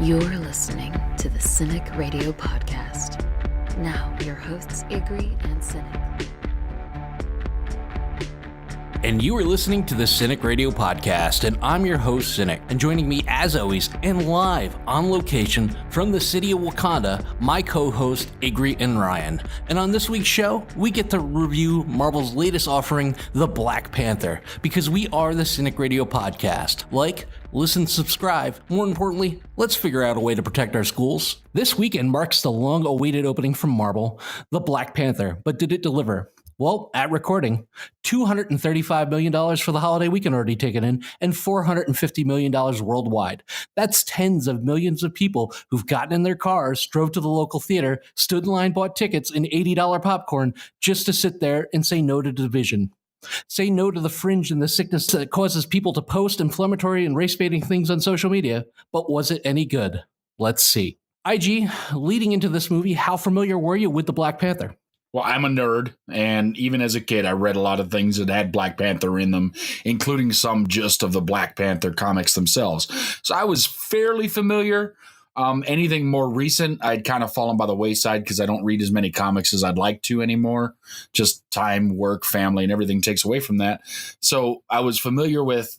You're listening to the Cinik Radio podcast. Now, your hosts, Igrihe and Cinik. And you are listening to the Cinik Radio podcast, and I'm your host, Cinik. And joining me, as always, and live on location from the city of Wakanda, my co-host, Igrihe and Ryan. And on this week's show, we get to review Marvel's latest offering, The Black Panther, because we are the Cinik Radio podcast. Like, listen, subscribe. More importantly, let's figure out a way to protect our schools. This weekend marks the long-awaited opening from Marvel, The Black Panther. But did it deliver? Well, at recording, $235 million for the holiday weekend already taken in, and $450 million worldwide. That's tens of millions of people who've gotten in their cars, drove to the local theater, stood in line, bought tickets and $80 popcorn just to sit there and say no to division. Say no to the fringe and the sickness that causes people to post inflammatory and race-baiting things on social media. But was it any good? Let's see. IG, leading into this movie, how familiar were you with the Black Panther? Well, I'm a nerd, and even as a kid, I read a lot of things that had Black Panther in them, including some just of the Black Panther comics themselves. So I was fairly familiar. Anything more recent, I'd kind of fallen by the wayside because I don't read as many comics as I'd like to anymore. Just time, work, family, and everything takes away from that. So I was familiar with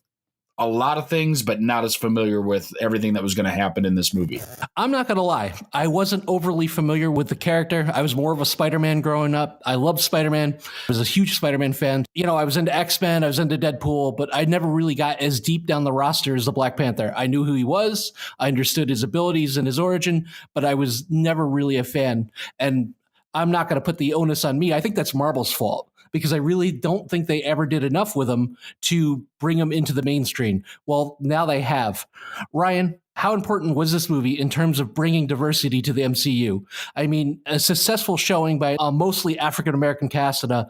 a lot of things, but not as familiar with everything that was going to happen in this movie. I'm not going to lie. I wasn't overly familiar with the character. I was more of a Spider-Man growing up. I loved Spider-Man. I was a huge Spider-Man fan. You know, I was into X-Men. I was into Deadpool, but I never really got as deep down the roster as the Black Panther. I knew who he was. I understood his abilities and his origin, but I was never really a fan. And I'm not going to put the onus on me. I think that's Marvel's fault, because I really don't think they ever did enough with him to bring him into the mainstream. Well, now they have. Ryan, how important was this movie in terms of bringing diversity to the MCU? I mean, a successful showing by a mostly African-American cast in a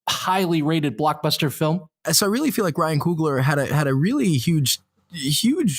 highly rated blockbuster film. So I really feel like Ryan Coogler had a really huge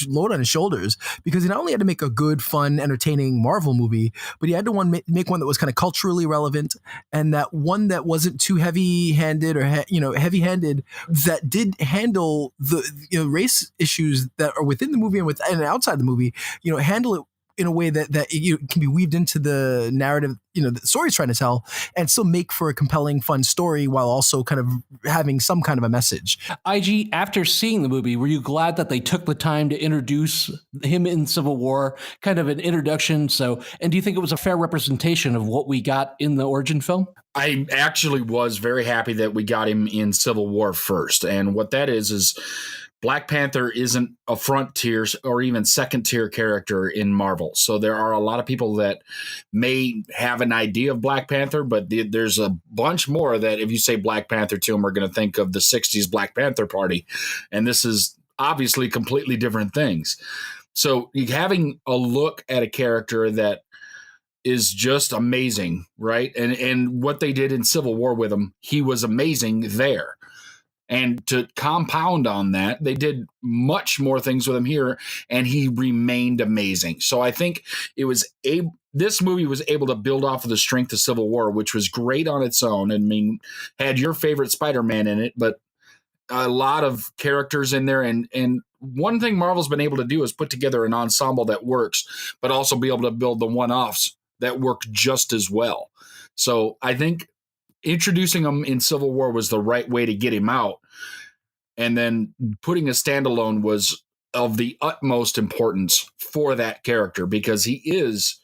load on his shoulders, because he not only had to make a good, fun, entertaining Marvel movie, but he had to make one that was kind of culturally relevant, and that one that wasn't too heavy-handed or heavy-handed, that did handle the race issues that are within the movie and outside the movie. Handle it in a way that can be weaved into the narrative, the story's trying to tell, and still make for a compelling, fun story while also kind of having some kind of a message. IG, after seeing the movie, were you glad that they took the time to introduce him in Civil War, kind of an introduction? And do you think it was a fair representation of what we got in the origin film? I actually was very happy that we got him in Civil War first. And what that is Black Panther isn't a front tier or even second tier character in Marvel. So there are a lot of people that may have an idea of Black Panther, but there's a bunch more that if you say Black Panther to them are going to think of the 60s Black Panther Party. And this is obviously completely different things. So having a look at a character that is just amazing, right? And what they did in Civil War with him, he was amazing there. And to compound on that, they did much more things with him here, and he remained amazing. So I think this movie was able to build off of the strength of Civil War, which was great on its own. I mean, had your favorite Spider-Man in it, but a lot of characters in there. And one thing Marvel's been able to do is put together an ensemble that works, but also be able to build the one-offs that work just as well. So I think introducing him in Civil War was the right way to get him out. And then putting a standalone was of the utmost importance for that character, because he is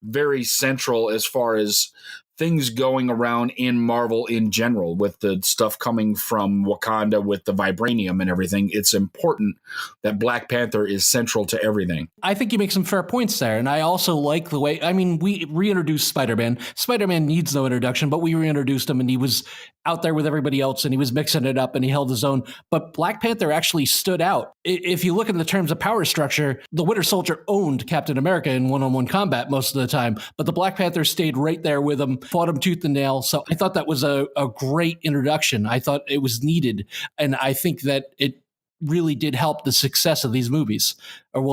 very central as far as things going around in Marvel in general, with the stuff coming from Wakanda with the vibranium and everything. It's important that Black Panther is central to everything. I think you make some fair points there. And I also like the way, we reintroduced Spider-Man. Spider-Man needs no introduction, but we reintroduced him and he was out there with everybody else and he was mixing it up and he held his own. But Black Panther actually stood out. If you look in the terms of power structure, the Winter Soldier owned Captain America in one-on-one combat most of the time, but the Black Panther stayed right there with him, fought him tooth and nail. So I thought that was a great introduction. I thought it was needed. And I think that it really did help the success of these movies,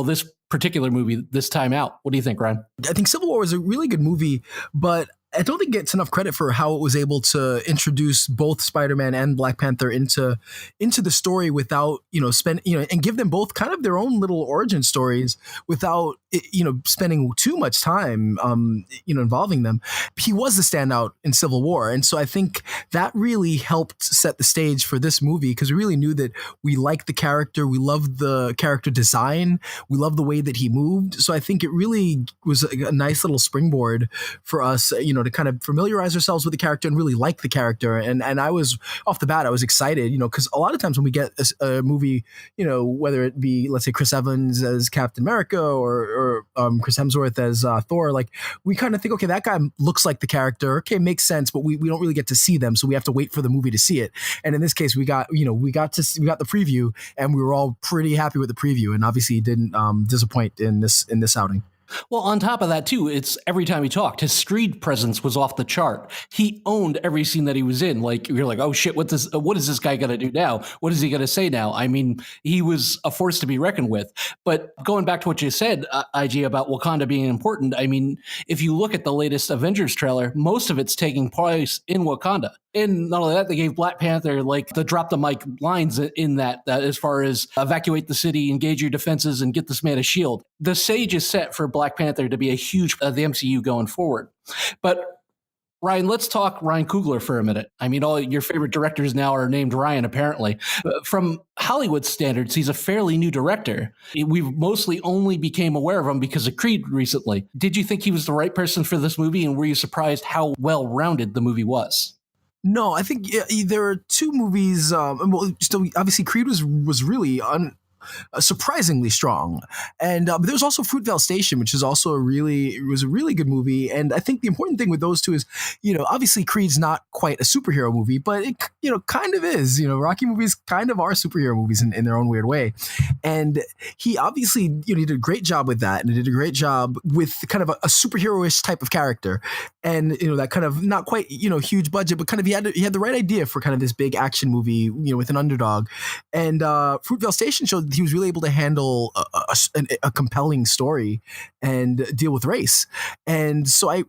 this particular movie this time out. What do you think, Ryan? I think Civil War was a really good movie, but I don't think it gets enough credit for how it was able to introduce both Spider-Man and Black Panther into the story without, and give them both kind of their own little origin stories without, spending too much time, involving them. He was the standout in Civil War. And so I think that really helped set the stage for this movie, because we really knew that we liked the character. We loved the character design. We loved the way that he moved. So I think it really was a nice little springboard for us, to kind of familiarize ourselves with the character and really like the character. And I was off the bat, I was excited, because a lot of times when we get a movie, whether it be, let's say, Chris Evans as Captain America or Chris Hemsworth as Thor, like we kind of think, okay, that guy looks like the character. Okay, makes sense, but we don't really get to see them, so we have to wait for the movie to see it. And in this case, we got the preview, and we were all pretty happy with the preview, and obviously he didn't disappoint in this outing. Well, on top of that, too, it's every time he talked, his screen presence was off the chart. He owned every scene that he was in. Like, you're like, oh, shit, what is this guy going to do now? What is he going to say now? I mean, he was a force to be reckoned with. But going back to what you said, IG, about Wakanda being important, I mean, if you look at the latest Avengers trailer, most of it's taking place in Wakanda. And not only that, they gave Black Panther like the drop the mic lines in that as far as evacuate the city, engage your defenses, and get this man a shield. The stage is set for Black Panther to be a huge the MCU going forward. But Ryan, let's talk Ryan Coogler for a minute. I mean, all your favorite directors now are named Ryan, apparently. From Hollywood standards, he's a fairly new director. We've mostly only became aware of him because of Creed recently. Did you think he was the right person for this movie, and were you surprised how well-rounded the movie was? No, I think there are two movies. Obviously, Creed was really surprisingly strong, and but there's also Fruitvale Station, which is also a really good movie. And I think the important thing with those two is, obviously Creed's not quite a superhero movie, but it kind of is. Rocky movies kind of are superhero movies in their own weird way. And he obviously he did a great job with that, and he did a great job with kind of a superhero-ish type of character, and that kind of not quite huge budget, but kind of he had the right idea for kind of this big action movie with an underdog. And Fruitvale Station showed that he was really able to handle a compelling story and deal with race. And so and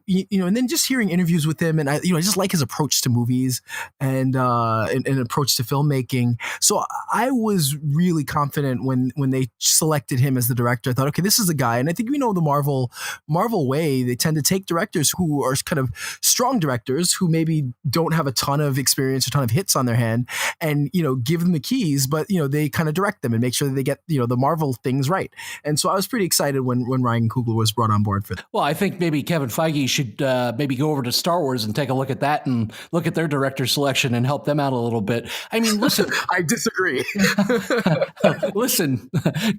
then just hearing interviews with him, and I just like his approach to movies and approach to filmmaking. So I was really confident when they selected him as the director. I thought, okay, this is the guy. And I think the Marvel way, they tend to take directors who are kind of strong directors who maybe don't have a ton of experience, a ton of hits on their hand, and give them the keys, but they kind of direct them and make sure that they get the Marvel things right. And so I was pretty excited when Ryan Coogler was brought on board for that. Well, I think maybe Kevin Feige should maybe go over to Star Wars and take a look at that and look at their director selection and help them out a little bit. I mean, listen, I disagree. Listen,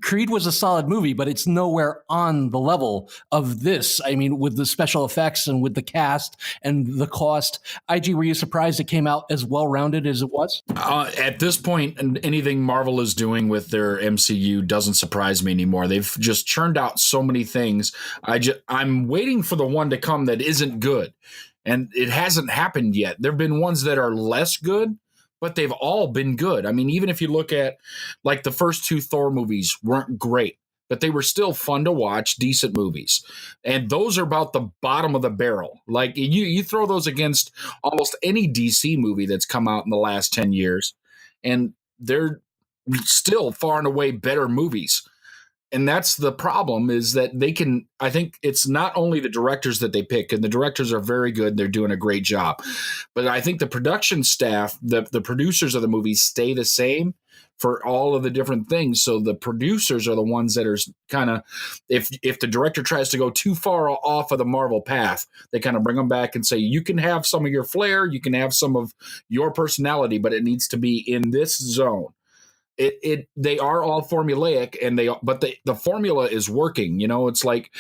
Creed was a solid movie, but it's nowhere on the level of this. I mean, with the special effects and with the cast and the cost. IG, were you surprised it came out as well-rounded as it was? At this point, anything Marvel is doing with their MCU doesn't surprise me anymore. They've just churned out so many things. I'm waiting for the one to come that isn't good, and it hasn't happened yet. There have been ones that are less good, but they've all been good. I mean, even if you look at like the first two Thor movies weren't great, but they were still fun to watch, decent movies. And those are about the bottom of the barrel. Like you throw those against almost any DC movie that's come out in the last 10 years, and they're still far and away better movies. And that's the problem, is that I think it's not only the directors that they pick, and the directors are very good. They're doing a great job. But I think the production staff, the producers of the movies stay the same for all of the different things. So the producers are the ones that are kind of, if the director tries to go too far off of the Marvel path, they kind of bring them back and say, you can have some of your flair, you can have some of your personality, but it needs to be in this zone. They are all formulaic, but the formula is working. It's like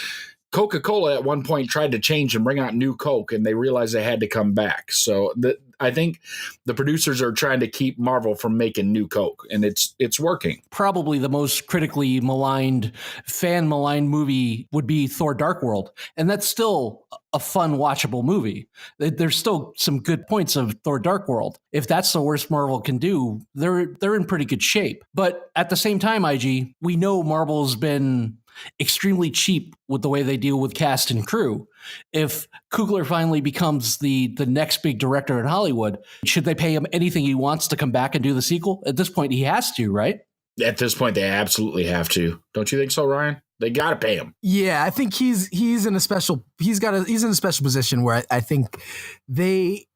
Coca-Cola at one point tried to change and bring out new Coke, and they realized they had to come back. So I think the producers are trying to keep Marvel from making new Coke, and it's working. Probably the most critically maligned, fan-maligned movie would be Thor: Dark World, and that's still a fun, watchable movie. There's still some good points of Thor: Dark World. If that's the worst Marvel can do, they're in pretty good shape. But at the same time, IG, we know Marvel's been extremely cheap with the way they deal with cast and crew. If Coogler finally becomes the next big director in Hollywood, should they pay him anything he wants to come back and do the sequel? At this point, he has to, right? At this point, they absolutely have to. Don't you think so, Ryan? They got to pay him. Yeah, I think he's in a special position where I think they,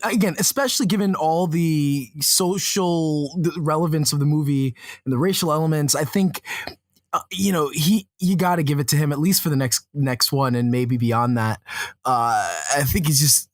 again, especially given all the social relevance of the movie and the racial elements, I think you got to give it to him at least for the next one and maybe beyond that. I think he's just,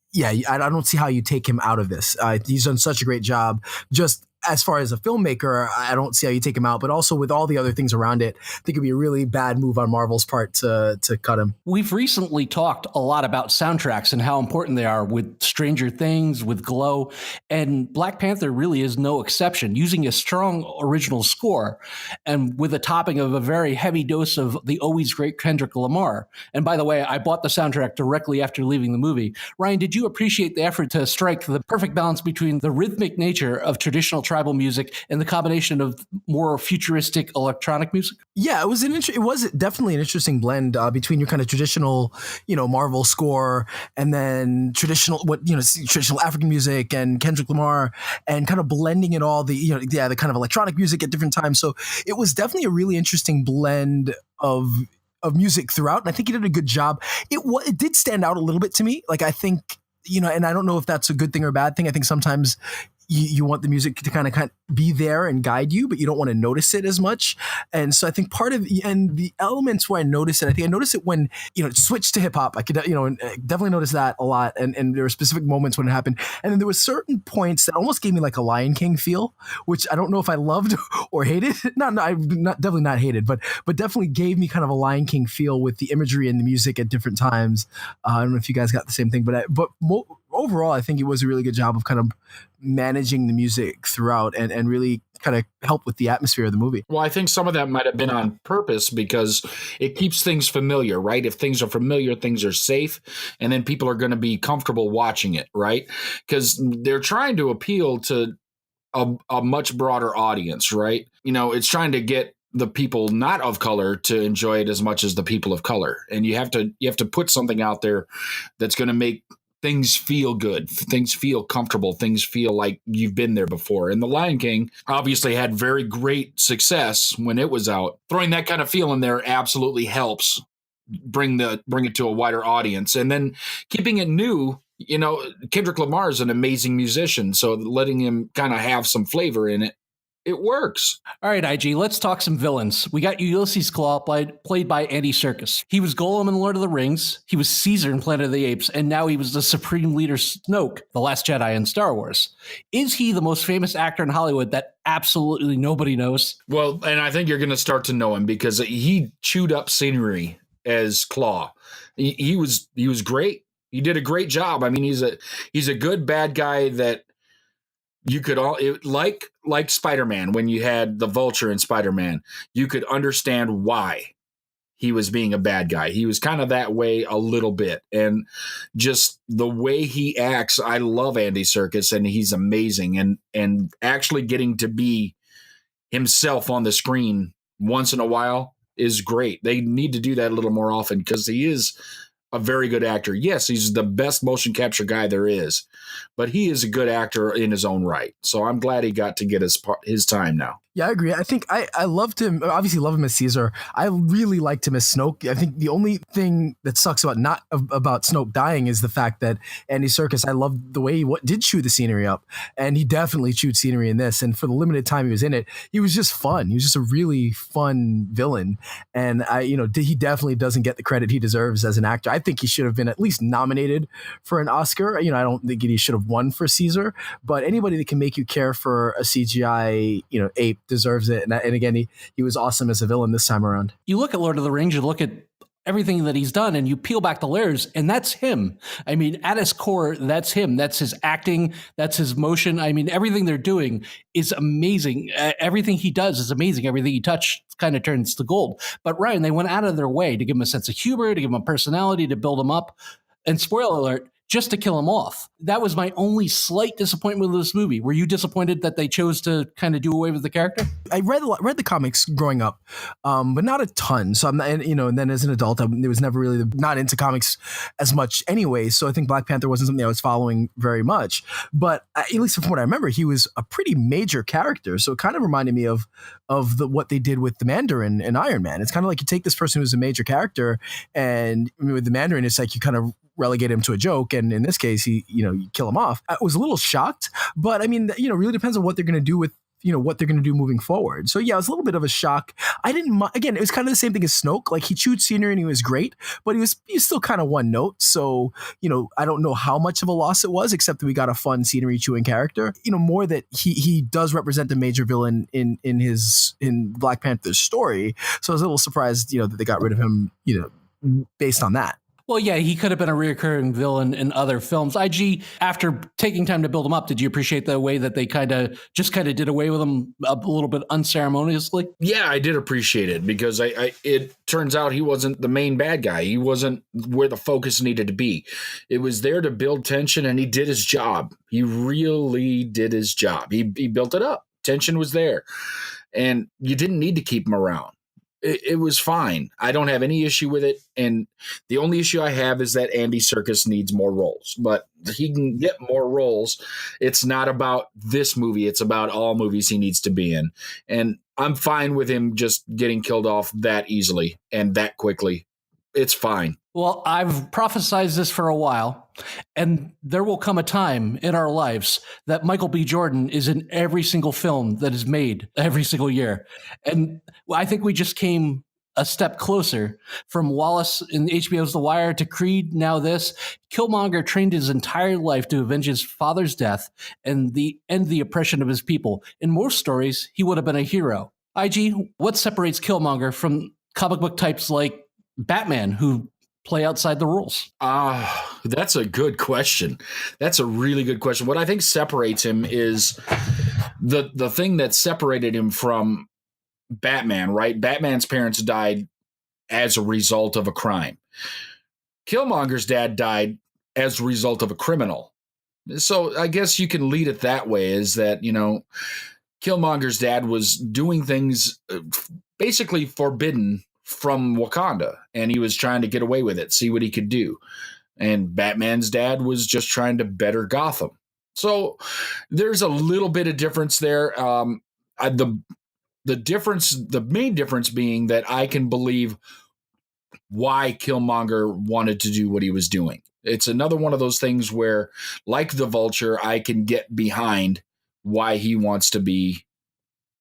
I don't see how you take him out of this. He's done such a great job. Just as far as a filmmaker, I don't see how you take him out, but also with all the other things around it, I think it'd be a really bad move on Marvel's part to cut him. We've recently talked a lot about soundtracks and how important they are with Stranger Things, with Glow, and Black Panther really is no exception, using a strong original score and with a topping of a very heavy dose of the always great Kendrick Lamar. And by the way, I bought the soundtrack directly after leaving the movie. Ryan, did you appreciate the effort to strike the perfect balance between the rhythmic nature of traditional tribal music and the combination of more futuristic electronic music? Yeah, it was definitely an interesting blend between your kind of traditional, Marvel score and then traditional African music and Kendrick Lamar, and kind of blending it all, the kind of electronic music at different times. So it was definitely a really interesting blend of music throughout, and I think he did a good job. It did stand out a little bit to me. Like, I think, and I don't know if that's a good thing or a bad thing. I think sometimes you want the music to kind of be there and guide you, but you don't want to notice it as much. And so I think and the elements where I noticed it, I think I noticed it when, it switched to hip hop. I could, definitely notice that a lot. And there were specific moments when it happened. And then there were certain points that almost gave me like a Lion King feel, which I don't know if I loved or hated. Definitely not hated, but definitely gave me kind of a Lion King feel with the imagery and the music at different times. I don't know if you guys got the same thing, but overall, I think it was a really good job of kind of managing the music throughout and really kind of help with the atmosphere of the movie. Well, I think some of that might have been on purpose because it keeps things familiar, right? If things are familiar, things are safe, and then people are going to be comfortable watching it, right? Because they're trying to appeal to a much broader audience, right? It's trying to get the people not of color to enjoy it as much as the people of color. And you have to put something out there that's going to make things feel good, things feel comfortable, things feel like you've been there before. And The Lion King obviously had very great success when it was out. Throwing that kind of feel in there absolutely helps bring it to a wider audience. And then keeping it new, Kendrick Lamar is an amazing musician, so letting him kind of have some flavor in it works. All right, IG, let's talk some villains. We got Ulysses Claw, played by Andy Serkis. He was Gollum in Lord of the Rings. He was Caesar in Planet of the Apes. And now he was the Supreme Leader Snoke, the Last Jedi in Star Wars. Is he the most famous actor in Hollywood that absolutely nobody knows? Well, and I think you're going to start to know him because he chewed up scenery as Claw. He was great. He did a great job. I mean, he's a good bad guy that you could like Spider-Man, when you had the Vulture in Spider-Man, you could understand why he was being a bad guy. He was kind of that way a little bit. And just the way he acts, I love Andy Serkis, and he's amazing. And actually getting to be himself on the screen once in a while is great. They need to do that a little more often because he is a very good actor. Yes, he's the best motion capture guy there is, but he is a good actor in his own right. So I'm glad he got to get his time now. Yeah, I agree. I think I loved him. Obviously, love him as Caesar. I really liked him as Snoke. I think the only thing that sucks about Snoke dying is the fact that Andy Serkis, I love the way he did chew the scenery up, and he definitely chewed scenery in this. And for the limited time he was in it, he was just fun. He was just a really fun villain, and he definitely doesn't get the credit he deserves as an actor. I think he should have been at least nominated for an Oscar. I don't think he should have won for Caesar, but anybody that can make you care for a CGI, ape deserves it. And again, he was awesome as a villain this time around. You look at Lord of the Rings, you look at everything that he's done, and you peel back the layers, and that's him. I mean, at his core, that's him. That's his acting. That's his motion. I mean, everything they're doing is amazing. Everything he does is amazing. Everything he touches kind of turns to gold. But Ryan, they went out of their way to give him a sense of humor, to give him a personality, to build him up. And spoiler alert, just to kill him off. That was my only slight disappointment with this movie. Were you disappointed that they chose to kind of do away with the character? I read the comics growing up, but not a ton. So I'm not, and then as an adult, I was never really not into comics as much anyway. So I think Black Panther wasn't something I was following very much. But at least from what I remember, he was a pretty major character. So it kind of reminded me of what they did with the Mandarin and Iron Man. It's kind of like you take this person who's a major character, and with the Mandarin, it's like you kind of relegate him to a joke, and in this case, you kill him off. I was a little shocked, but I mean, really depends on what they're going to do with what they're going to do moving forward. So yeah, it was a little bit of a shock. I didn't again, it was kind of the same thing as Snoke. Like, he chewed scenery and he was great, but he was still kind of one note. So I don't know how much of a loss it was, except that we got a fun scenery chewing character. More that he does represent a major villain in Black Panther's story. So I was a little surprised that they got rid of him based on that. Well, yeah, he could have been a recurring villain in other films. IG, after taking time to build him up, did you appreciate the way that they kind of did away with him a little bit unceremoniously? Yeah, I did appreciate it, because it turns out he wasn't the main bad guy. He wasn't where the focus needed to be. It was there to build tension, and he did his job. He really did his job. He built it up. Tension was there, and you didn't need to keep him around. It was fine. I don't have any issue with it. And the only issue I have is that Andy Serkis needs more roles, but he can get more roles. It's not about this movie. It's about all movies he needs to be in. And I'm fine with him just getting killed off that easily and that quickly. It's fine. Well, I've prophesized this for a while, and there will come a time in our lives that Michael B. Jordan is in every single film that is made every single year. And I think we just came a step closer from Wallace in HBO's The Wire to Creed, now this. Killmonger trained his entire life to avenge his father's death and end the oppression of his people. In most stories, he would have been a hero. IG, what separates Killmonger from comic book types like Batman, who play outside the rules? That's a good question. That's a really good question. What I think separates him is the thing that separated him from Batman, right? Batman's parents died as a result of a crime. Killmonger's dad died as a result of a criminal. So I guess you can lead it that way, is that, Killmonger's dad was doing things basically forbidden from Wakanda, and he was trying to get away with it, see what he could do. And Batman's dad was just trying to better Gotham. So there's a little bit of difference there. The main difference being that I can believe why Killmonger wanted to do what he was doing. It's another one of those things where, like the Vulture, I can get behind why he wants to be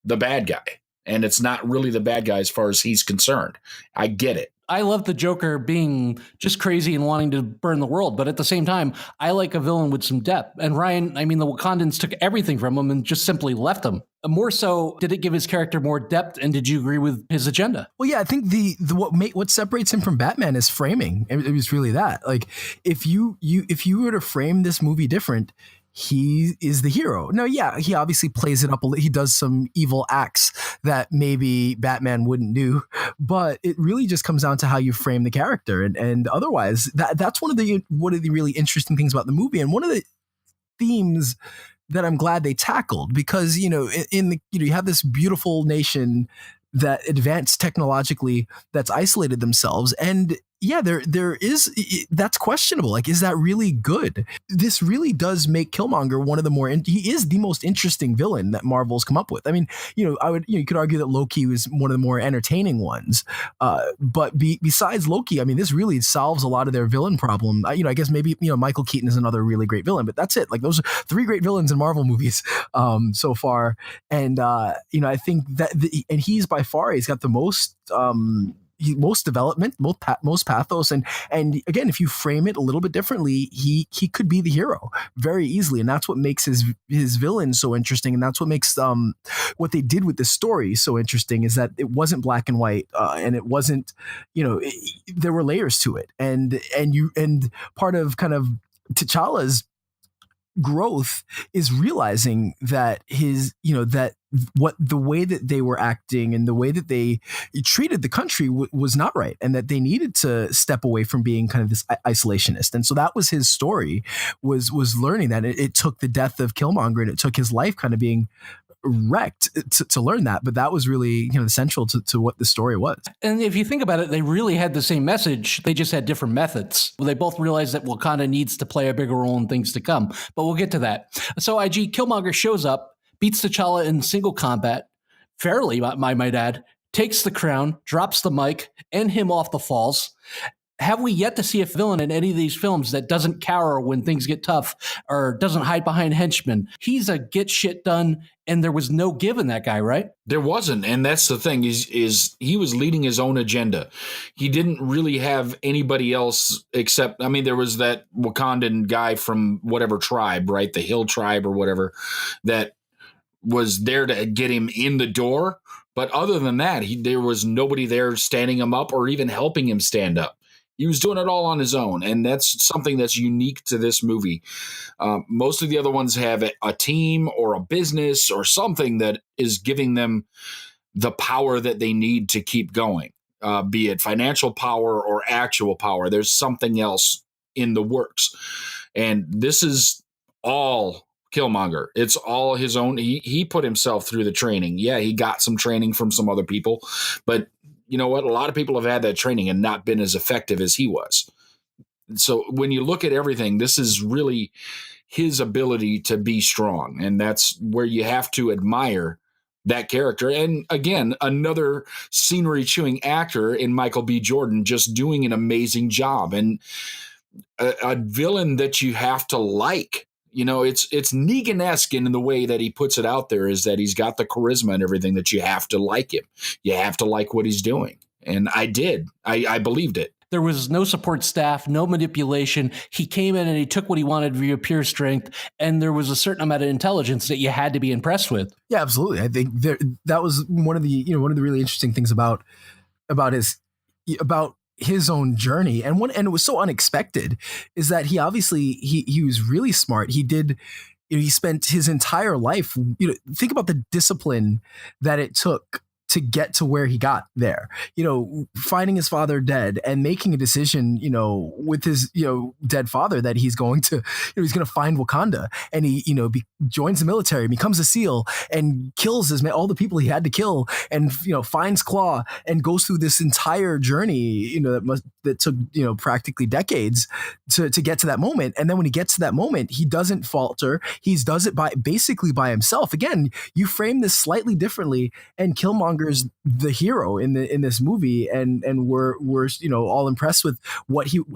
the bad guy. And it's not really the bad guy as far as he's concerned. I get it. I love the Joker being just crazy and wanting to burn the world, but at the same time, I like a villain with some depth. And Ryan, the Wakandans took everything from him and just simply left him. More so, did it give his character more depth, and did you agree with his agenda? Well, yeah, I think what separates him from Batman is framing. It was really that. Like, if you were to frame this movie different, he is the hero. No, yeah, he obviously plays it up. He does some evil acts that maybe Batman wouldn't do, but it really just comes down to how you frame the character. And otherwise, that's one of the really interesting things about the movie, and one of the themes that I'm glad they tackled, because you have this beautiful nation that advanced technologically, that's isolated themselves, and yeah, there is, that's questionable. Like, is that really good? This really does make Killmonger one of the he is the most interesting villain that Marvel's come up with. I mean, you could argue that Loki was one of the more entertaining ones. But besides Loki, this really solves a lot of their villain problem. I guess maybe, Michael Keaton is another really great villain, but that's it. Like, those are 3 great villains in Marvel movies so far. And, I think that, and he's by far, he's got the most development, most pathos, and again, if you frame it a little bit differently, he could be the hero very easily, and that's what makes his villain so interesting, and that's what makes what they did with this story so interesting, is that it wasn't black and white, and it wasn't, there were layers to it, and part of kind of T'Challa's growth is realizing that that what the way that they were acting and the way that they treated the country was not right, and that they needed to step away from being kind of this isolationist. And so that was his story, was learning that it took the death of Killmonger and it took his life kind of being wrecked to learn that. But that was really central to what the story was. And if you think about it, they really had the same message. They just had different methods. Well, they both realized that Wakanda needs to play a bigger role in things to come. But we'll get to that. So IG, Killmonger shows up, beats T'Challa in single combat, fairly, I might add, takes the crown, drops the mic, and him off the falls. Have we yet to see a villain in any of these films that doesn't cower when things get tough or doesn't hide behind henchmen? He's a get shit done, and there was no give in that guy, right? There wasn't, and that's the thing, is he was leading his own agenda. He didn't really have anybody else except, there was that Wakandan guy from whatever tribe, right? The Hill tribe or whatever, that was there to get him in the door. But other than that, there was nobody there standing him up or even helping him stand up. He was doing it all on his own, and that's something that's unique to this movie. Most of the other ones have a team or a business or something that is giving them the power that they need to keep going, be it financial power or actual power. There's something else in the works. And this is all Killmonger. It's all his own. He put himself through the training. Yeah, he got some training from some other people, but you know what? A lot of people have had that training and not been as effective as he was. So when you look at everything, this is really his ability to be strong. And that's where you have to admire that character. And again, another scenery chewing actor in Michael B. Jordan, just doing an amazing job. And a villain that you have to like. It's Negan-esque in the way that he puts it out there, is that he's got the charisma and everything that you have to like him. You have to like what he's doing. And I did. I believed it. There was no support staff, no manipulation. He came in and he took what he wanted via pure strength. And there was a certain amount of intelligence that you had to be impressed with. Yeah, absolutely. I think that was one of the really interesting things about his own journey, and it was so unexpected, is that he obviously he was really smart. He did, he spent his entire life, think about the discipline that it took to get to where he got there, finding his father dead and making a decision, with his, dead father, that he's going to, he's going to find Wakanda, and he, joins the military, becomes a SEAL, and kills all the people he had to kill, and, finds Claw and goes through this entire journey, that took, practically decades to get to that moment. And then when he gets to that moment, he doesn't falter. He does it basically by himself. Again, you frame this slightly differently, and Killmonger's the hero in this movie, and we're all impressed with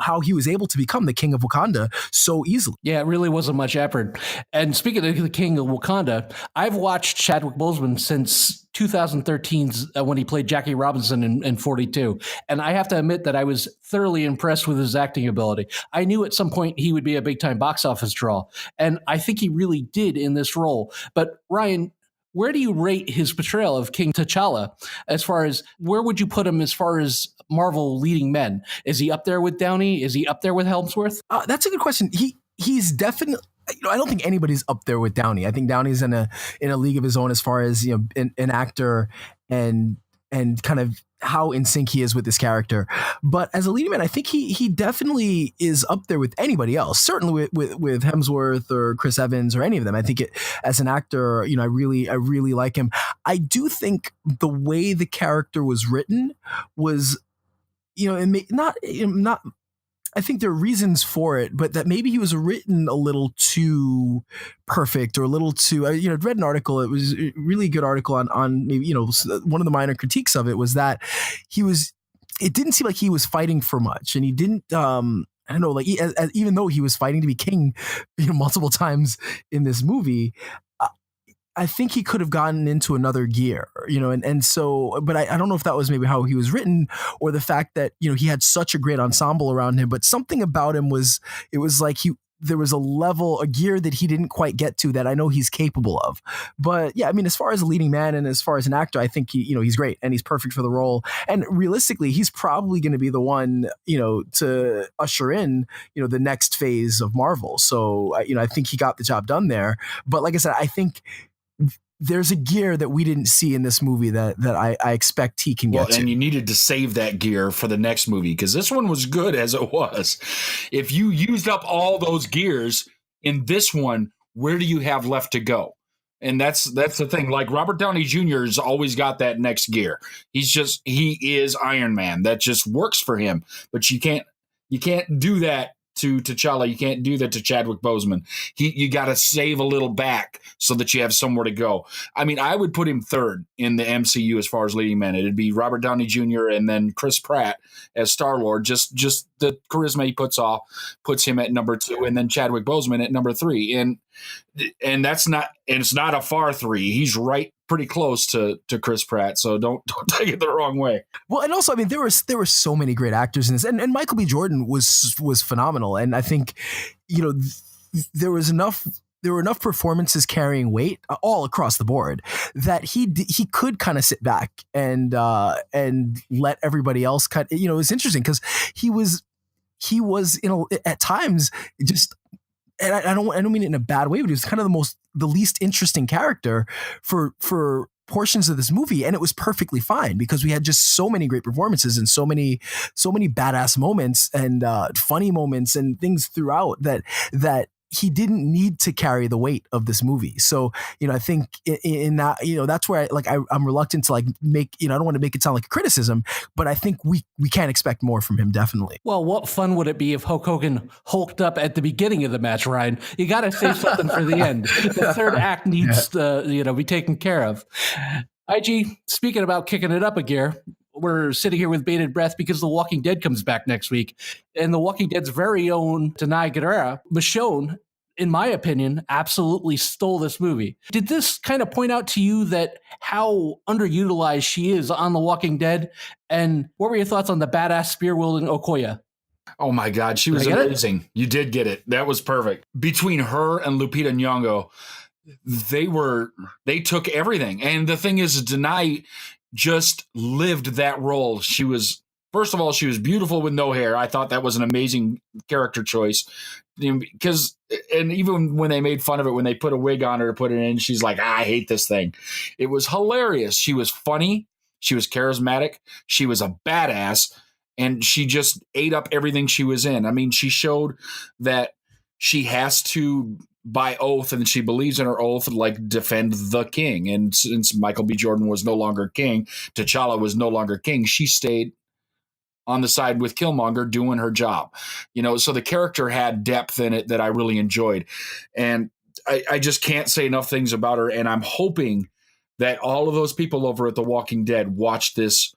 how he was able to become the king of Wakanda so easily. Yeah, it really wasn't much effort. And speaking of the king of Wakanda, I've watched Chadwick Boseman since 2013's when he played Jackie Robinson in 42. And I have to admit that I was thoroughly impressed with his acting ability. I knew at some point he would be a big time box office draw, and I think he really did in this role. But Ryan, where do you rate his portrayal of King T'Challa? As far as, where would you put him as far as Marvel leading men? Is he up there with Downey? Is he up there with Helmsworth? That's a good question. He's definitely, I don't think anybody's up there with Downey. I think Downey's in a league of his own as far as, an actor and kind of how in sync he is with this character. But as a leading man, I think he definitely is up there with anybody else. Certainly with Hemsworth or Chris Evans or any of them. I think as an actor, I really like him. I do think the way the character was written was, not. I think there are reasons for it, but that maybe he was written a little too perfect or a little too, I'd read an article. It was a really good article on maybe, one of the minor critiques of it was that it didn't seem like he was fighting for much, and he didn't, I don't know, like even though he was fighting to be king, multiple times in this movie, I think he could have gotten into another gear, and so, but I don't know if that was maybe how he was written, or the fact that, he had such a great ensemble around him, but something about him it was like a gear that he didn't quite get to that I know he's capable of. But yeah, I mean, as far as a leading man and as far as an actor, I think he's great and he's perfect for the role. And realistically, he's probably going to be the one, to usher in, the next phase of Marvel. So, I think he got the job done there. But like I said, I think there's a gear that we didn't see in this movie that I expect he can get to. And you needed to save that gear for the next movie because this one was good as it was. If you used up all those gears in this one, where do you have left to go? And that's the thing. Like Robert Downey Jr. has always got that next gear. He is Iron Man. That just works for him. But you can't do that to T'Challa. You can't do that to Chadwick Boseman. You got to save a little back so that you have somewhere to go. I mean, I would put him third in the MCU as far as leading men. It'd be Robert Downey Jr. and then Chris Pratt as Star-Lord. Just the charisma he puts him at number 2, and then Chadwick Boseman at number 3. And it's not a far 3. He's right pretty close to Chris Pratt, so don't take it the wrong way. Well, and also, I mean, there were so many great actors in this, and Michael B. Jordan was phenomenal, and I think there were enough performances carrying weight all across the board that he could kind of sit back and let everybody else cut. It's interesting because he was at times just. And I don't mean it in a bad way, but he was kind of the least interesting character for portions of this movie, and it was perfectly fine because we had just so many great performances and so many badass moments and funny moments and things throughout that he didn't need to carry the weight of this movie. So, I think in that, that's where I'm reluctant to make, I don't want to make it sound like a criticism, but I think we can't expect more from him. Definitely. Well, what fun would it be if Hulk Hogan hulked up at the beginning of the match, Ryan? You got to save something for the end. The third act needs to, be taken care of. IG, speaking about kicking it up a gear, we're sitting here with bated breath because The Walking Dead comes back next week. And The Walking Dead's very own Danai Gurira, Michonne, in my opinion, absolutely stole this movie. Did this kind of point out to you that how underutilized she is on The Walking Dead? And what were your thoughts on the badass spear-wielding Okoye? Oh my God, she was amazing. You did get it. That was perfect. Between her and Lupita Nyong'o, they took everything. And the thing is, Danai just lived that role. First of all, she was beautiful with no hair. I thought that was an amazing character choice because, and even when they made fun of it, when they put a wig on her to put it in, she's like, I hate this thing. It was hilarious. She was funny. She was charismatic. She was a badass, and she just ate up everything she was in. I mean, she showed that she has to, by oath, and she believes in her oath, defend the king. And since Michael B. Jordan was no longer king, T'Challa was no longer king, she stayed on the side with Killmonger doing her job. So the character had depth in it that I really enjoyed. And I just can't say enough things about her. And I'm hoping that all of those people over at The Walking Dead watch this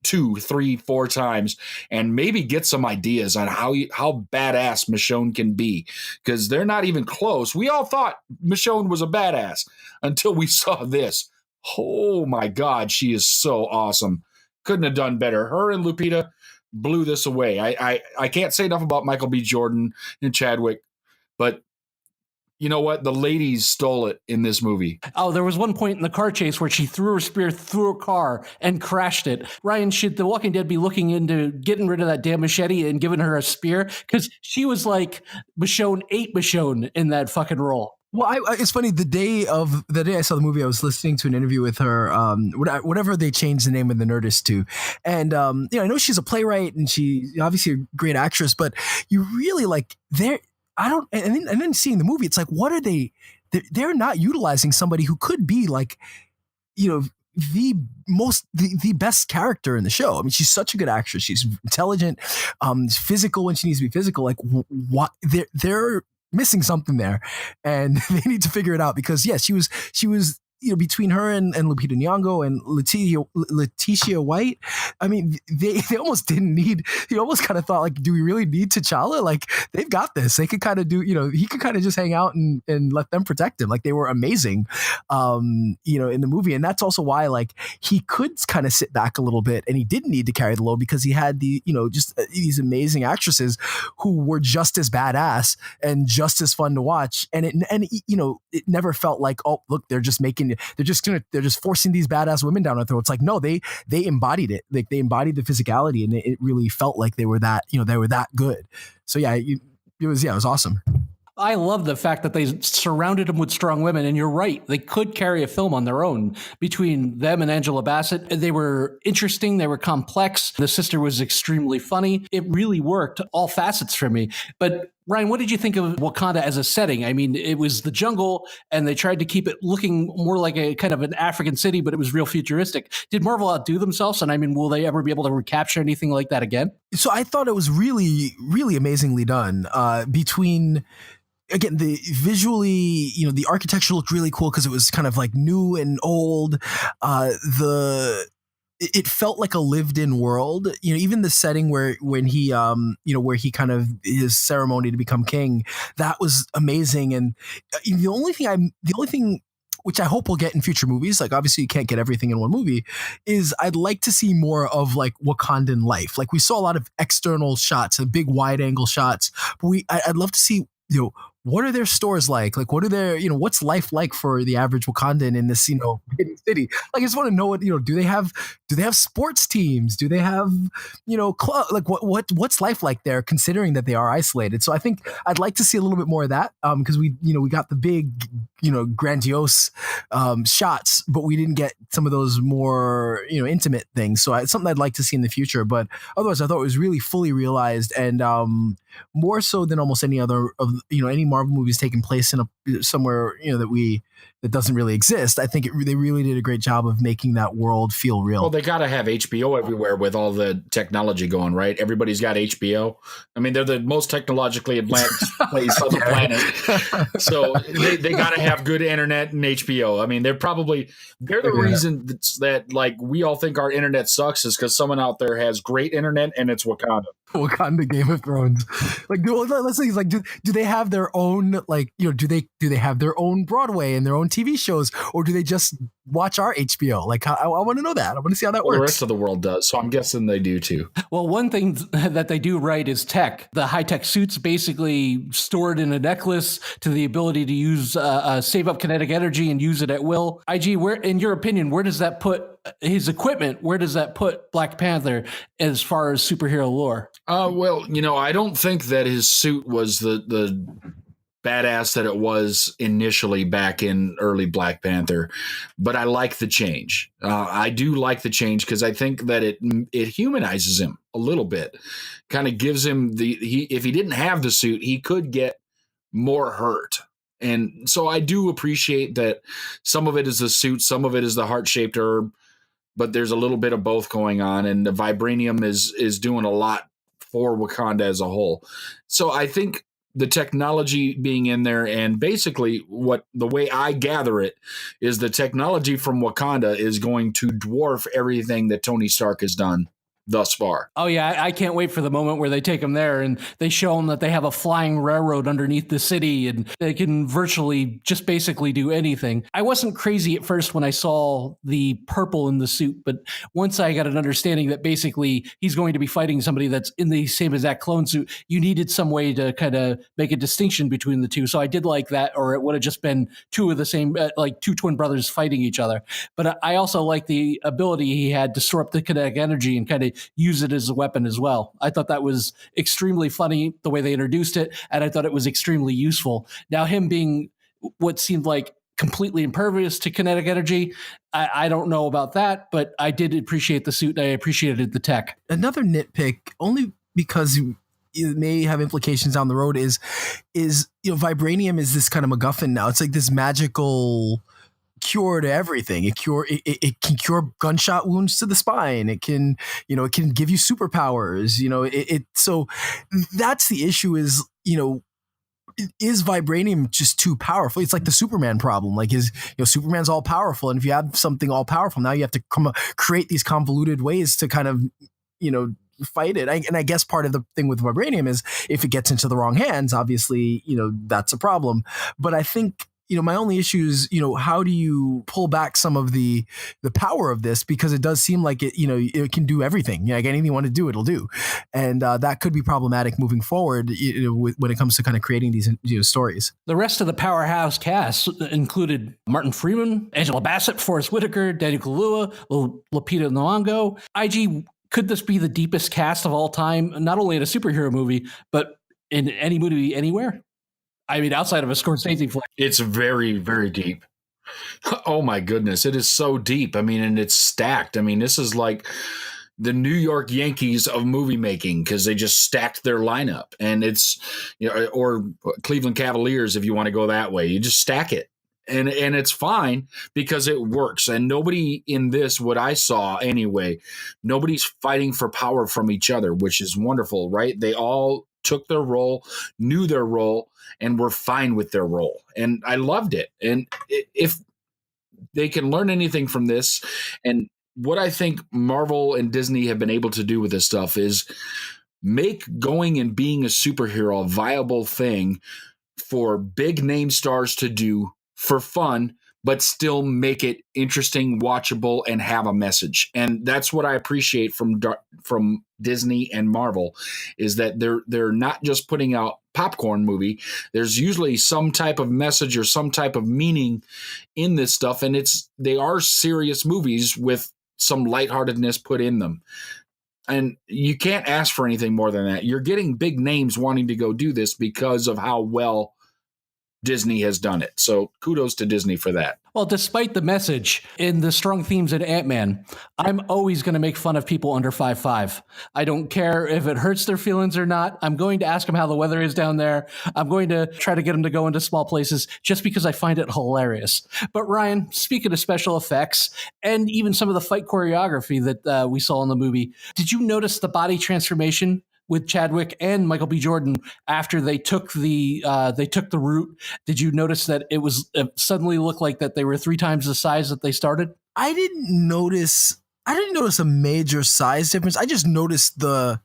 2, 3, 4 times and maybe get some ideas on how badass Michonne can be, because they're not even close. We all thought Michonne was a badass until we saw this. Oh my God, she is so awesome. Couldn't have done better. Her and Lupita blew this away. I can't say enough about Michael B. Jordan and Chadwick, but you know what? The ladies stole it in this movie. Oh, there was one point in the car chase where she threw her spear through a car and crashed it. Ryan, should The Walking Dead be looking into getting rid of that damn machete and giving her a spear? Because she was like Michonne ate Michonne in that fucking role. Well, it's funny. The day I saw the movie, I was listening to an interview with her, whatever they changed the name of the Nerdist to, and I know she's a playwright and she's obviously a great actress, but you really and then seeing the movie, it's like, what are they? They're not utilizing somebody who could be the best character in the show. I mean, she's such a good actress. She's intelligent, physical when she needs to be physical. Like, what they're missing something there, and they need to figure it out because yes, she was between her and Lupita Nyong'o and Letitia White, I mean, they almost didn't need. You almost kind of thought, like, do we really need T'Challa? Like, they've got this. They could kind of do. He could kind of just hang out and let them protect him. Like, they were amazing, in the movie, and that's also why, like, he could kind of sit back a little bit, and he didn't need to carry the load because he had just these amazing actresses who were just as badass and just as fun to watch, and it never felt like, oh, look, they're just forcing these badass women down our throats. Like, no, they embodied it. Like, they embodied the physicality, and it really felt like they were that good. So yeah, it was awesome. I love the fact that they surrounded him with strong women, and you're right. They could carry a film on their own between them and Angela Bassett. They were interesting. They were complex. The sister was extremely funny. It really worked, all facets for me. But Ryan, what did you think of Wakanda as a setting? I mean, it was the jungle, and they tried to keep it looking more like a kind of an African city, but it was real futuristic. Did Marvel outdo themselves? And I mean, will they ever be able to recapture anything like that again? So I thought it was really, really amazingly done. Again, the visually, the architecture looked really cool because it was kind of like new and old. It felt like a lived-in world. Even the setting when he kind of his ceremony to become king, that was amazing. And the only thing which I hope we'll get in future movies, like obviously you can't get everything in one movie, is I'd like to see more of like Wakandan life. Like we saw a lot of external shots and big wide angle shots, but I'd love to see, what are their stores like? Like, what are their, what's life like for the average Wakandan in this, hidden city? Like, I just want to know what, do they have sports teams? Do they have, club? Like, what's life like there, considering that they are isolated? So I think I'd like to see a little bit more of that, because we got the big, grandiose shots, but we didn't get some of those more, intimate things. So it's something I'd like to see in the future. But otherwise, I thought it was really fully realized, and more so than almost any other of any Marvel movies taking place in somewhere that doesn't really exist. I think they really did a great job of making that world feel real. Well, they got to have HBO everywhere with all the technology going, right? Everybody's got HBO. I mean, they're the most technologically advanced place on the planet. So they got to have good internet and HBO. I mean, they're the reason that like we all think our internet sucks is because someone out there has great internet and it's Wakanda. Wakanda Game of Thrones. Like, let's say, like, do they have their own, like, do they have their own Broadway and their own TV shows, or do they just watch our HBO? Like, I want to know that. I want to see how that works. The rest of the world does, so I'm guessing they do too. Well, one thing that they do right is tech. The high-tech suits basically stored in a necklace to the ability to use save up kinetic energy and use it at will. IG, where, in your opinion, where does that put his equipment? Where does that put Black Panther as far as superhero lore? Well, I don't think that his suit was the badass that it was initially back in early Black Panther, but I like the change. I do like the change because I think that it humanizes him a little bit, kind of gives him if he didn't have the suit, he could get more hurt. And so I do appreciate that some of it is the suit, some of it is the heart-shaped herb, but there's a little bit of both going on, and the vibranium is doing a lot for Wakanda as a whole. So I think the technology being in there, and basically the way I gather it is the technology from Wakanda is going to dwarf everything that Tony Stark has done thus far. Oh yeah, I can't wait for the moment where they take him there and they show him that they have a flying railroad underneath the city and they can virtually just basically do anything. I wasn't crazy at first when I saw the purple in the suit, but once I got an understanding that basically he's going to be fighting somebody that's in the same exact clone suit, you needed some way to kind of make a distinction between the two. So I did like that, or it would have just been two of the same, like two twin brothers fighting each other. But I also like the ability he had to store up the kinetic energy and kind of use it as a weapon as well. I thought that was extremely funny the way they introduced it, and I thought it was extremely useful. Now, him being what seemed like completely impervious to kinetic energy, I don't know about that, but I did appreciate the suit and I appreciated the tech. Another nitpick, only because it may have implications down the road, is vibranium is this kind of MacGuffin now. It's like this magical cure to everything. It can cure gunshot wounds to the spine. It can give you superpowers. So that's the issue is, is vibranium just too powerful? It's like the Superman problem. Like, Superman's all powerful, and if you have something all powerful, now you have to create these convoluted ways to kind of, fight it. And I guess part of the thing with vibranium is if it gets into the wrong hands, obviously, that's a problem. But I think, my only issue is, how do you pull back some of the power of this? Because it does seem like it, it can do everything. Like anything you want to do, it'll do. And that could be problematic moving forward when it comes to kind of creating these stories. The rest of the powerhouse cast included Martin Freeman, Angela Bassett, Forrest Whitaker, Daniel Kaluuya, Lupita Nyong'o. IG, could this be the deepest cast of all time, not only in a superhero movie, but in any movie anywhere? I mean, outside of a Scorsese flick. It's very, very deep. Oh my goodness. It is so deep. I mean, and it's stacked. I mean, this is like the New York Yankees of movie making because they just stacked their lineup. And it's, or Cleveland Cavaliers, if you want to go that way, you just stack it. And it's fine because it works. And nobody in this, what I saw anyway, nobody's fighting for power from each other, which is wonderful, right? They all took their role, knew their role, and were fine with their role. And I loved it. And if they can learn anything from this, and what I think Marvel and Disney have been able to do with this stuff is make going and being a superhero a viable thing for big name stars to do for fun, but still make it interesting, watchable, and have a message. And that's what I appreciate from Disney and Marvel, is that they're not just putting out popcorn movie. There's usually some type of message or some type of meaning in this stuff, and they are serious movies with some lightheartedness put in them. And you can't ask for anything more than that. You're getting big names wanting to go do this because of how well Disney has done it. So kudos to Disney for that. Well, despite the message in the strong themes in Ant-Man, I'm always going to make fun of people under 5'5". I don't care if it hurts their feelings or not. I'm going to ask them how the weather is down there. I'm going to try to get them to go into small places just because I find it hilarious. But Ryan, speaking of special effects and even some of the fight choreography that we saw in the movie, did you notice the body transformation with Chadwick and Michael B. Jordan after they took the route? Did you notice that it suddenly looked like that they were 3 times the size that they started? I didn't notice a major size difference. I just noticed the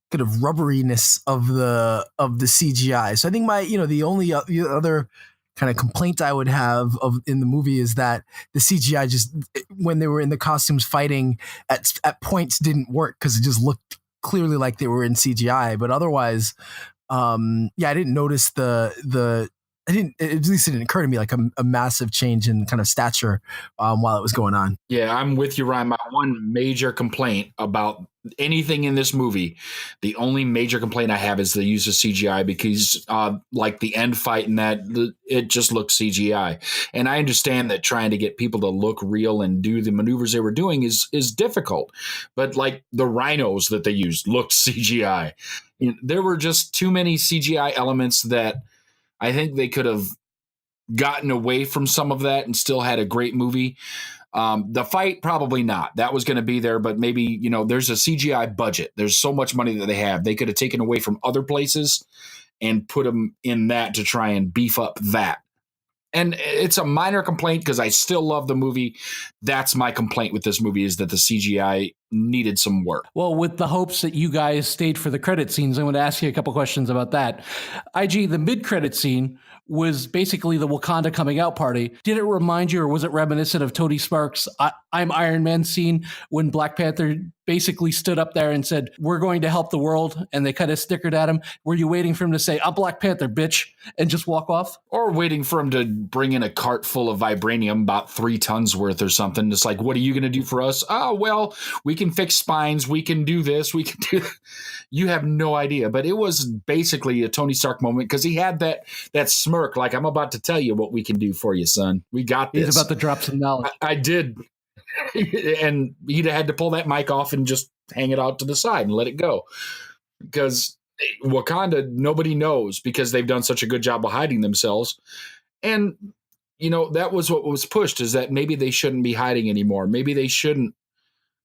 kind of rubberiness of the CGI. So I think the only other kind of complaint I would have in the movie is that the CGI just, when they were in the costumes fighting at points, didn't work because it just looked clearly like they were in CGI. But otherwise, I didn't notice at least it didn't occur to me like a massive change in kind of stature while it was going on. Yeah, I'm with you, Ryan. My one major complaint about anything in this movie, the only major complaint I have is the use of CGI, because like the end fight and that, it just looks CGI. And I understand that trying to get people to look real and do the maneuvers they were doing is difficult. But like the rhinos that they used looked CGI. There were just too many CGI elements that I think they could have gotten away from some of that and still had a great movie. The fight, probably not. That was going to be there, but maybe, there's a CGI budget. There's so much money that they have. They could have taken away from other places and put them in that to try and beef up that. And it's a minor complaint because I still love the movie. That's my complaint with this movie, is that the CGI needed some work. Well, with the hopes that you guys stayed for the credit scenes, I want to ask you a couple questions about that. IG, the mid-credit scene was basically the Wakanda coming out party. Did it remind you, or was it reminiscent of Tony Stark's I'm Iron Man scene when Black Panther basically stood up there and said, "We're going to help the world," and they kind of snickered at him? Were you waiting for him to say, "I'm Black Panther, bitch," and just walk off? Or waiting for him to bring in a cart full of vibranium, about 3 tons worth or something? It's like, what are you going to do for us? Oh, well, we can fix spines. We can do this. We can do that. You have no idea. But it was basically a Tony Stark moment, because he had that smirk, like, I'm about to tell you what we can do for you, son. We got this. He's about to drop some knowledge. I did. And he'd had to pull that mic off and just hang it out to the side and let it go. Because Wakanda, nobody knows, because they've done such a good job of hiding themselves. And, that was what was pushed, is that maybe they shouldn't be hiding anymore. Maybe they shouldn't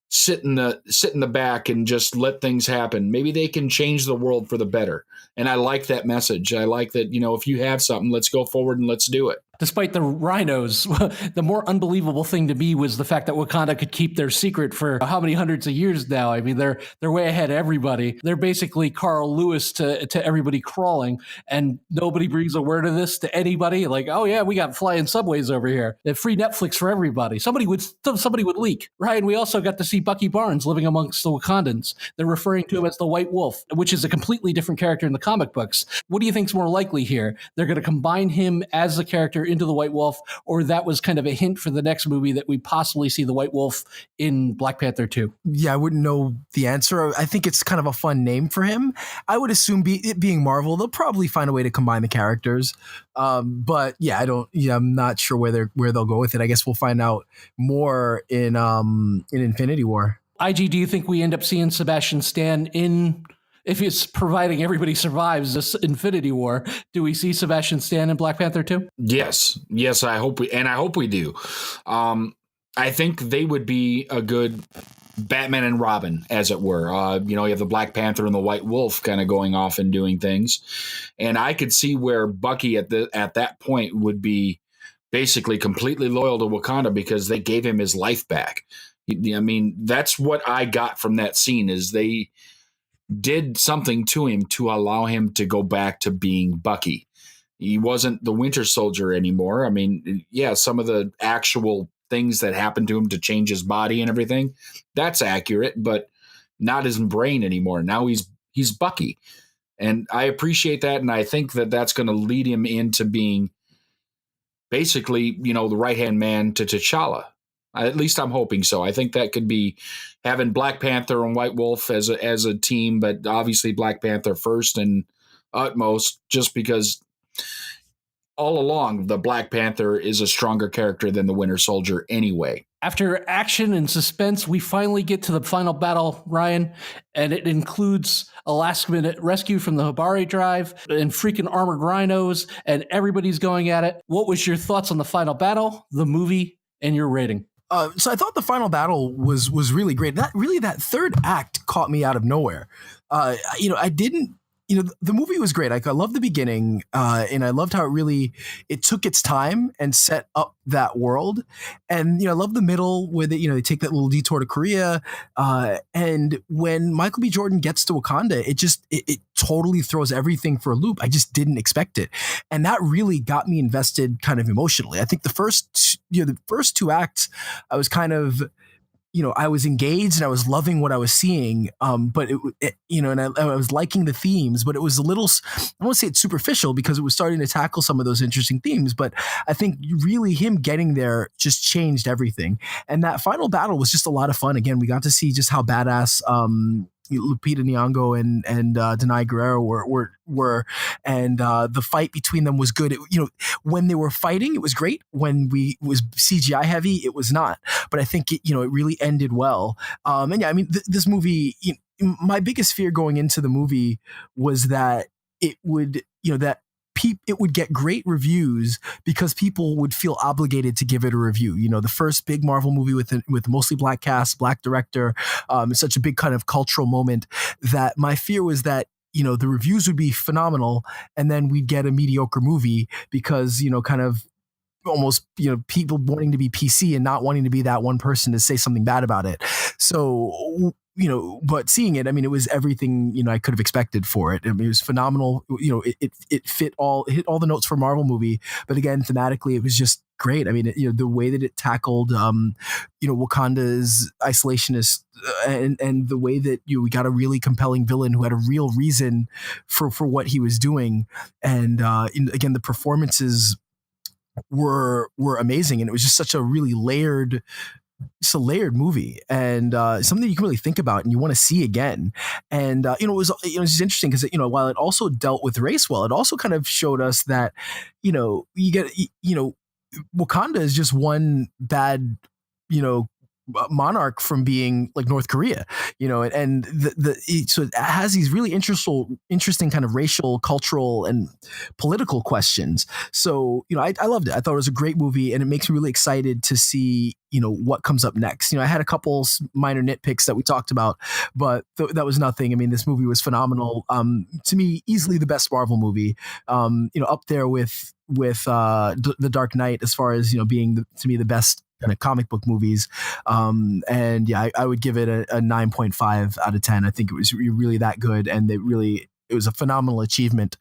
sit in the back and just let things happen. Maybe they can change the world for the better. And I like that message. I like that, if you have something, let's go forward and let's do it. Despite the rhinos, the more unbelievable thing to me was the fact that Wakanda could keep their secret for how many hundreds of years now. I mean, they're way ahead of everybody. They're basically Carl Lewis to everybody crawling, and nobody brings a word of this to anybody. Like, oh yeah, we got flying subways over here. And free Netflix for everybody. Somebody would leak. Ryan, we also got to see Bucky Barnes living amongst the Wakandans. They're referring to him as the White Wolf, which is a completely different character in the comic books. What do you think's more likely here? They're going to combine him as the character into the White Wolf, or that was kind of a hint for the next movie that we possibly see the White Wolf in Black Panther 2? Yeah, I wouldn't know the answer. I think it's kind of a fun name for him. I would assume it being Marvel, they'll probably find a way to combine the characters. But yeah, I'm not sure where they'll go with it. I guess we'll find out more in Infinity War. IG, do you think we end up seeing Sebastian Stan if it's providing everybody survives this Infinity War, do we see Sebastian Stan in Black Panther 2? Yes, I hope we do. I think they would be a good Batman and Robin, as it were. You have the Black Panther and the White Wolf kind of going off and doing things, and I could see where Bucky at that point would be basically completely loyal to Wakanda because they gave him his life back. I mean, that's what I got from that scene is they did something to him to allow him to go back to being Bucky. He wasn't the Winter Soldier anymore. I mean, yeah, some of the actual things that happened to him to change his body and everything, that's accurate, but not his brain anymore. Now he's Bucky. And I appreciate that, and I think that that's going to lead him into being basically, the right-hand man to T'Challa. At least I'm hoping so. I think that could be having Black Panther and White Wolf as a team, but obviously Black Panther first and utmost, just because all along the Black Panther is a stronger character than the Winter Soldier anyway. After action and suspense, we finally get to the final battle, Ryan, and it includes a last-minute rescue from the Habari Drive and freaking armored rhinos, and everybody's going at it. What was your thoughts on the final battle, the movie, and your rating? So I thought the final battle was really great. That third act caught me out of nowhere. I didn't. The movie was great. I loved the beginning, and I loved how it took its time and set up that world. And I love the middle where they take that little detour to Korea. And when Michael B. Jordan gets to Wakanda, it totally throws everything for a loop. I just didn't expect it, and that really got me invested, kind of emotionally. I think the first two acts, I was kind of. I was engaged and I was loving what I was seeing. But and I was liking the themes, but it was a little, I won't say it's superficial because it was starting to tackle some of those interesting themes, but I think really him getting there just changed everything. And that final battle was just a lot of fun. Again, we got to see just how badass, Lupita Nyong'o and Denai Guerrero were, and the fight between them was good. When they were fighting, it was great. When it was CGI heavy, it was not. But I think it really ended well. And yeah, I mean, this movie. My biggest fear going into the movie was that it would, it would get great reviews because people would feel obligated to give it a review. The first big Marvel movie with mostly black cast, black director, such a big kind of cultural moment that my fear was that, the reviews would be phenomenal and then we'd get a mediocre movie because, kind of almost, people wanting to be PC and not wanting to be that one person to say something bad about it. So, but seeing it, I mean, it was everything, I could have expected for it. I mean, it was phenomenal. It hit all the notes for a Marvel movie, but again, thematically, it was just great. I mean, the way that it tackled, Wakanda's isolationist and the way that, we got a really compelling villain who had a real reason for what he was doing. And again, the performances were amazing. And it was just such a really layered movie and something you can really think about and you want to see again. And it was just interesting because while it also dealt with race well, it also kind of showed us that you get Wakanda is just one bad monarch from being like North Korea, and so it has these really interesting kind of racial, cultural, and political questions. So, I loved it. I thought it was a great movie, and it makes me really excited to see, what comes up next. I had a couple minor nitpicks that we talked about, but that was nothing. I mean, this movie was phenomenal. To me, easily the best Marvel movie, up there with The Dark Knight as far as, being to me the best kind of comic book movies. And yeah, I would give it a 9.5 out of 10. I think it was really that good. And it was a phenomenal achievement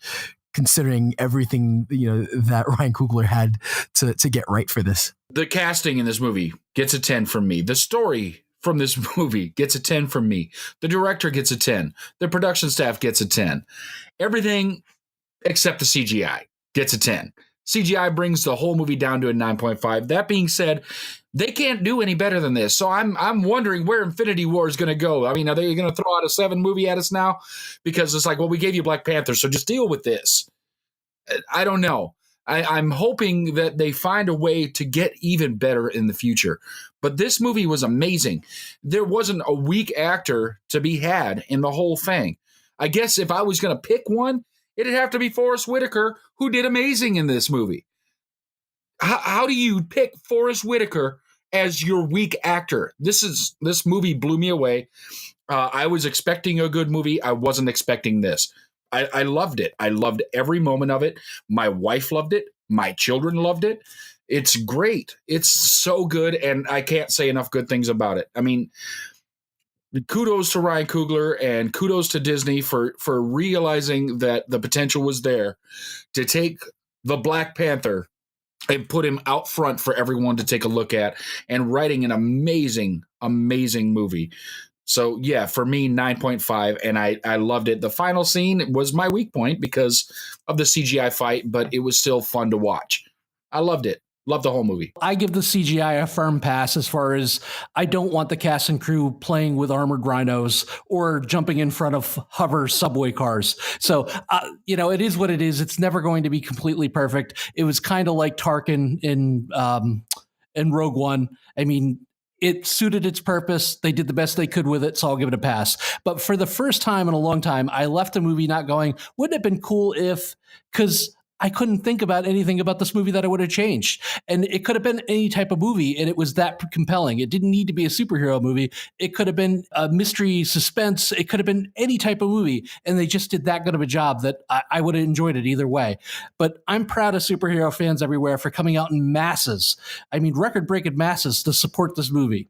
considering everything, that Ryan Coogler had to get right for this. The casting in this movie gets a 10 from me. The story from this movie gets a 10 from me. The director gets a 10. The production staff gets a 10. Everything except the CGI gets a 10. CGI brings the whole movie down to a 9.5. That being said, they can't do any better than this. So I'm wondering where Infinity War is going to go. I mean, are they going to throw out a 7 movie at us now? Because it's like, well, we gave you Black Panther, so just deal with this. I don't know. I'm hoping that they find a way to get even better in the future. But this movie was amazing. There wasn't a weak actor to be had in the whole thing. I guess if I was going to pick one, it'd have to be Forrest Whitaker, who did amazing in this movie. How do you pick Forrest Whitaker as your weak actor? This movie blew me away. I was expecting a good movie. I wasn't expecting this. I loved it. I loved every moment of it. My wife loved it. My children loved it. It's great. It's so good, and I can't say enough good things about it. I mean, kudos to Ryan Coogler and kudos to Disney for realizing that the potential was there to take the Black Panther and put him out front for everyone to take a look at and writing an amazing, amazing movie. So, yeah, for me, 9.5, and I loved it. The final scene was my weak point because of the CGI fight, but it was still fun to watch. I loved it. Love the whole movie. I give the CGI a firm pass as far as I don't want the cast and crew playing with armored rhinos or jumping in front of hover subway cars. So, it is what it is. It's never going to be completely perfect. It was kind of like Tarkin in Rogue One. I mean, it suited its purpose. They did the best they could with it, so I'll give it a pass. But for the first time in a long time, I left the movie not going, wouldn't it have been cool if, because I couldn't think about anything about this movie that I would have changed. And it could have been any type of movie, and it was that compelling. It didn't need to be a superhero movie. It could have been a mystery suspense. It could have been any type of movie. And they just did that good of a job that I would have enjoyed it either way. But I'm proud of superhero fans everywhere for coming out in masses. I mean, record-breaking masses to support this movie.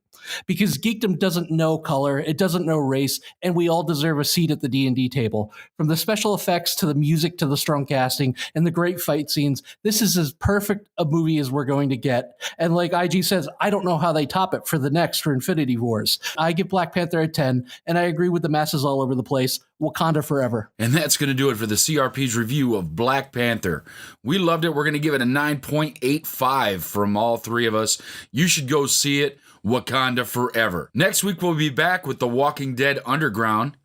Because geekdom doesn't know color, it doesn't know race, and we all deserve a seat at the D&D table. From the special effects to the music to the strong casting and the great fight scenes, this is as perfect a movie as we're going to get. And like IG says, I don't know how they top it for Infinity Wars. I give Black Panther a 10, and I agree with the masses all over the place. Wakanda forever. And that's going to do it for the CRP's review of Black Panther. We loved it. We're going to give it a 9.85 from all three of us. You should go see it. Wakanda forever. Next week, we'll be back with The Walking Dead Underground.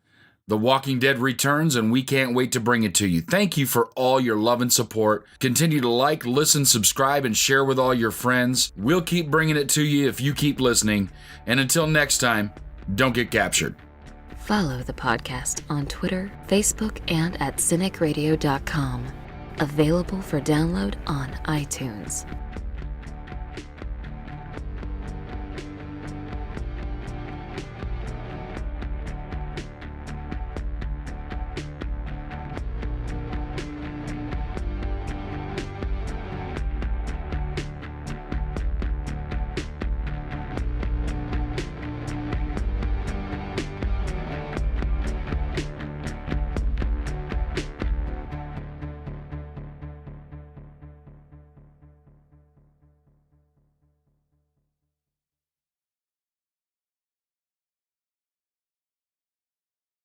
The Walking Dead returns, and we can't wait to bring it to you. Thank you for all your love and support. Continue to like, listen, subscribe, and share with all your friends. We'll keep bringing it to you if you keep listening. And until next time, don't get captured. Follow the podcast on Twitter, Facebook, and at CINIKRADIO.com. Available for download on iTunes.